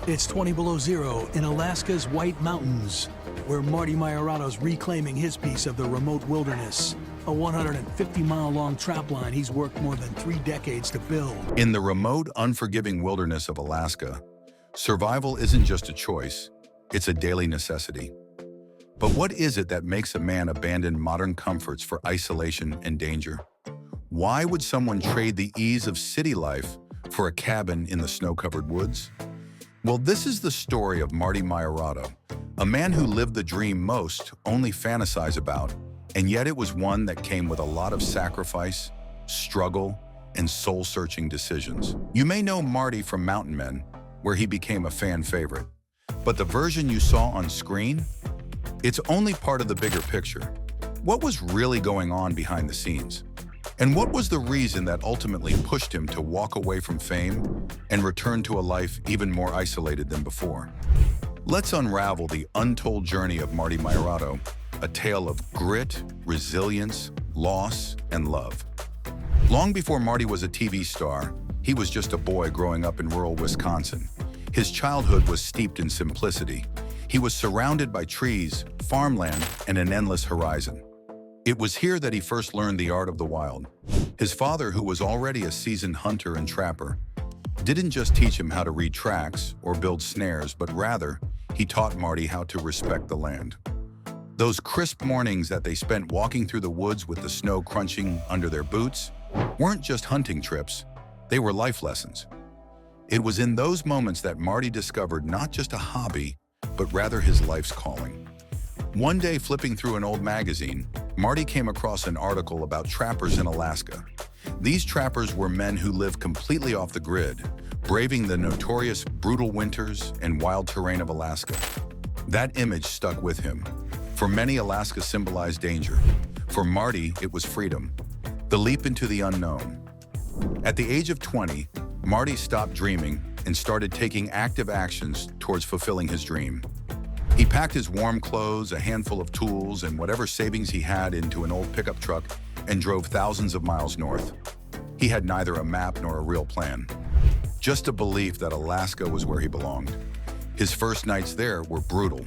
It's 20 below zero in Alaska's White Mountains, where Marty Meiroto's reclaiming his piece of the remote wilderness, a 150-mile-long trapline he's worked more than 3 decades to build. In the remote, unforgiving wilderness of Alaska, survival isn't just a choice, it's a daily necessity. But what is it that makes a man abandon modern comforts for isolation and danger? Why would someone trade the ease of city life for a cabin in the snow-covered woods? Well, this is the story of Marty Meierotto, a man who lived the dream most only fantasize about, and yet it was one that came with a lot of sacrifice, struggle, and soul-searching decisions. You may know Marty from Mountain Men, where he became a fan favorite. But the version you saw on screen? It's only part of the bigger picture. What was really going on behind the scenes? And what was the reason that ultimately pushed him to walk away from fame and return to a life even more isolated than before? Let's unravel the untold journey of Marty Meierotto, a tale of grit, resilience, loss, and love. Long before Marty was a TV star, he was just a boy growing up in rural Wisconsin. His childhood was steeped in simplicity. He was surrounded by trees, farmland, and an endless horizon. It was here that he first learned the art of the wild. His father, who was already a seasoned hunter and trapper, didn't just teach him how to read tracks or build snares, but rather, he taught Marty how to respect the land. Those crisp mornings that they spent walking through the woods with the snow crunching under their boots weren't just hunting trips, they were life lessons. It was in those moments that Marty discovered not just a hobby, but rather his life's calling. One day, flipping through an old magazine, Marty came across an article about trappers in Alaska. These trappers were men who lived completely off the grid, braving the notorious brutal winters and wild terrain of Alaska. That image stuck with him. For many, Alaska symbolized danger. For Marty, it was freedom, the leap into the unknown. At the age of 20, Marty stopped dreaming and started taking active actions towards fulfilling his dream. He packed his warm clothes, a handful of tools, and whatever savings he had into an old pickup truck and drove thousands of miles north. He had neither a map nor a real plan, just a belief that Alaska was where he belonged. His first nights there were brutal.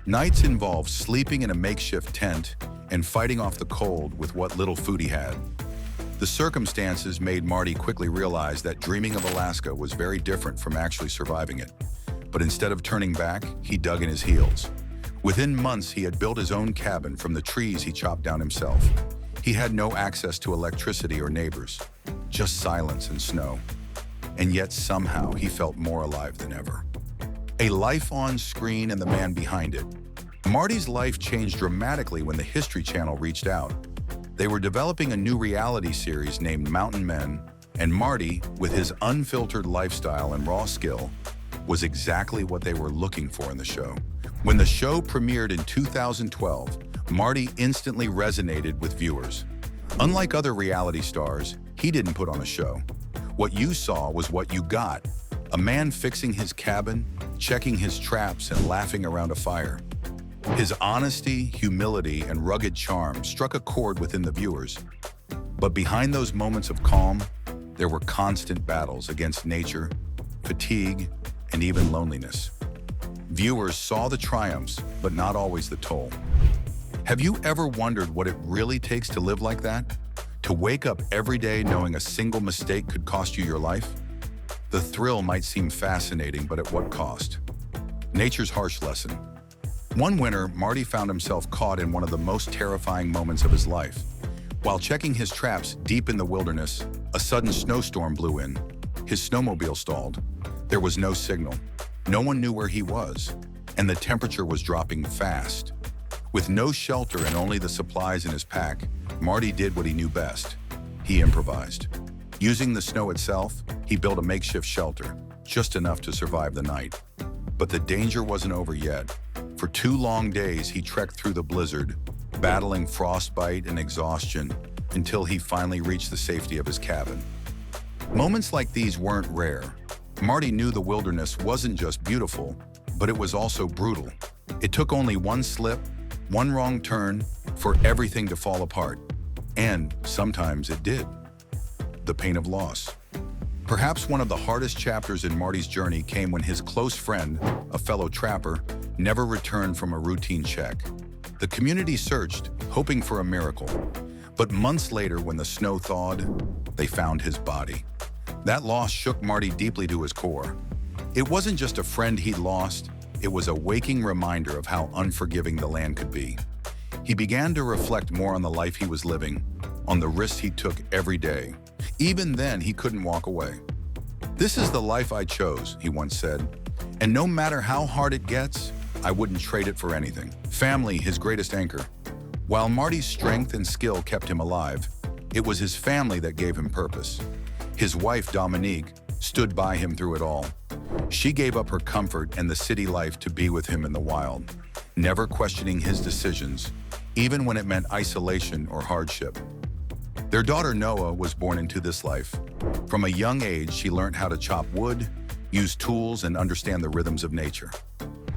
Nights involved sleeping in a makeshift tent and fighting off the cold with what little food he had. The circumstances made Marty quickly realize that dreaming of Alaska was very different from actually surviving it. But instead of turning back, he dug in his heels. Within months, he had built his own cabin from the trees he chopped down himself. He had no access to electricity or neighbors, just silence and snow. And yet somehow he felt more alive than ever. A life on screen and the man behind it. Marty's life changed dramatically when the History Channel reached out. They were developing a new reality series named Mountain Men, and Marty, with his unfiltered lifestyle and raw skill, was exactly what they were looking for in the show. When the show premiered in 2012, Marty instantly resonated with viewers. Unlike other reality stars, he didn't put on a show. What you saw was what you got. A man fixing his cabin, checking his traps, and laughing around a fire. His honesty, humility, and rugged charm struck a chord within the viewers. But behind those moments of calm, there were constant battles against nature, fatigue, and even loneliness. Viewers saw the triumphs, but not always the toll. Have you ever wondered what it really takes to live like that? To wake up every day knowing a single mistake could cost you your life? The thrill might seem fascinating, but at what cost? Nature's harsh lesson. One winter, Marty found himself caught in one of the most terrifying moments of his life. While checking his traps deep in the wilderness, a sudden snowstorm blew in. His snowmobile stalled. There was no signal. No one knew where he was, and the temperature was dropping fast. With no shelter and only the supplies in his pack, Marty did what he knew best. He improvised. Using the snow itself, he built a makeshift shelter, just enough to survive the night. But the danger wasn't over yet. For 2 long days, he trekked through the blizzard, battling frostbite and exhaustion until he finally reached the safety of his cabin. Moments like these weren't rare. Marty knew the wilderness wasn't just beautiful, but it was also brutal. It took only one slip, one wrong turn, for everything to fall apart. And sometimes it did. The pain of loss. Perhaps one of the hardest chapters in Marty's journey came when his close friend, a fellow trapper, never returned from a routine check. The community searched, hoping for a miracle. But months later, when the snow thawed, they found his body. That loss shook Marty deeply to his core. It wasn't just a friend he'd lost, it was a waking reminder of how unforgiving the land could be. He began to reflect more on the life he was living, on the risks he took every day. Even then, he couldn't walk away. "This is the life I chose," he once said, "and no matter how hard it gets, I wouldn't trade it for anything." Family, his greatest anchor. While Marty's strength and skill kept him alive, it was his family that gave him purpose. His wife, Dominique, stood by him through it all. She gave up her comfort and the city life to be with him in the wild, never questioning his decisions, even when it meant isolation or hardship. Their daughter Noah was born into this life. From a young age, she learned how to chop wood, use tools, and understand the rhythms of nature.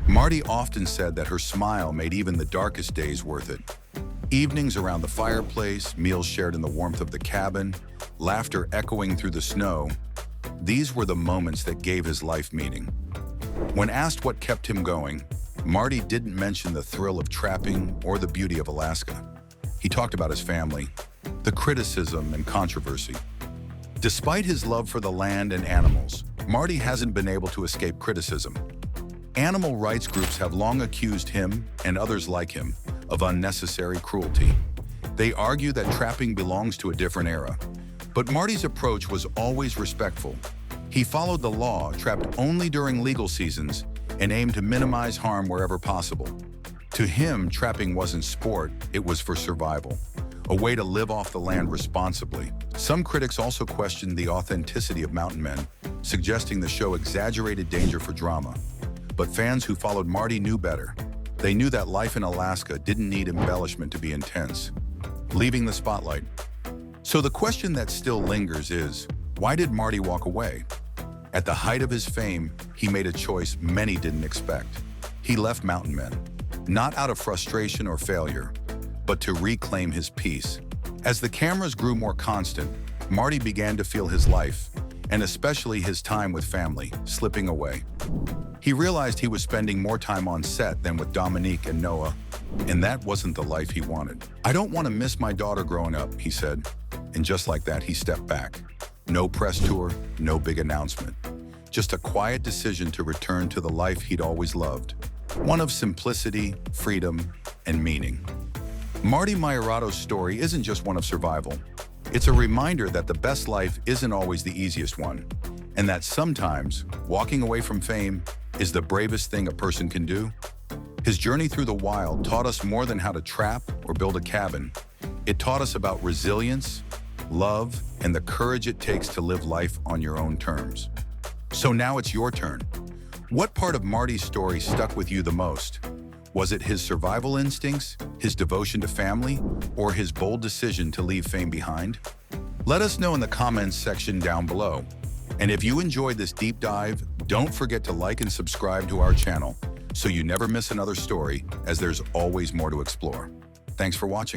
Marty often said that her smile made even the darkest days worth it. Evenings around the fireplace, meals shared in the warmth of the cabin, laughter echoing through the snow, these were the moments that gave his life meaning. When asked what kept him going, Marty didn't mention the thrill of trapping or the beauty of Alaska. He talked about his family, the criticism and controversy. Despite his love for the land and animals, Marty hasn't been able to escape criticism. Animal rights groups have long accused him, and others like him, of unnecessary cruelty. They argue that trapping belongs to a different era. But Marty's approach was always respectful. He followed the law, trapped only during legal seasons, and aimed to minimize harm wherever possible. To him, trapping wasn't sport, it was for survival, a way to live off the land responsibly. Some critics also questioned the authenticity of Mountain Men, suggesting the show exaggerated danger for drama. But fans who followed Marty knew better. They knew that life in Alaska didn't need embellishment to be intense, leaving the spotlight. So the question that still lingers is, why did Marty walk away? At the height of his fame, he made a choice many didn't expect. He left Mountain Men, not out of frustration or failure, but to reclaim his peace. As the cameras grew more constant, Marty began to feel his life, and especially his time with family, slipping away. He realized he was spending more time on set than with Dominique and Noah, and that wasn't the life he wanted. "I don't want to miss my daughter growing up," he said. And just like that, he stepped back. No press tour, no big announcement. Just a quiet decision to return to the life he'd always loved. One of simplicity, freedom, and meaning. Marty Myeroto's story isn't just one of survival. It's a reminder that the best life isn't always the easiest one, and that sometimes walking away from fame is the bravest thing a person can do. His journey through the wild taught us more than how to trap or build a cabin. It taught us about resilience, love, and the courage it takes to live life on your own terms. So now it's your turn. What part of Marty's story stuck with you the most? Was it his survival instincts, his devotion to family, or his bold decision to leave fame behind? Let us know in the comments section down below. And if you enjoyed this deep dive, don't forget to like and subscribe to our channel so you never miss another story, as there's always more to explore. Thanks for watching.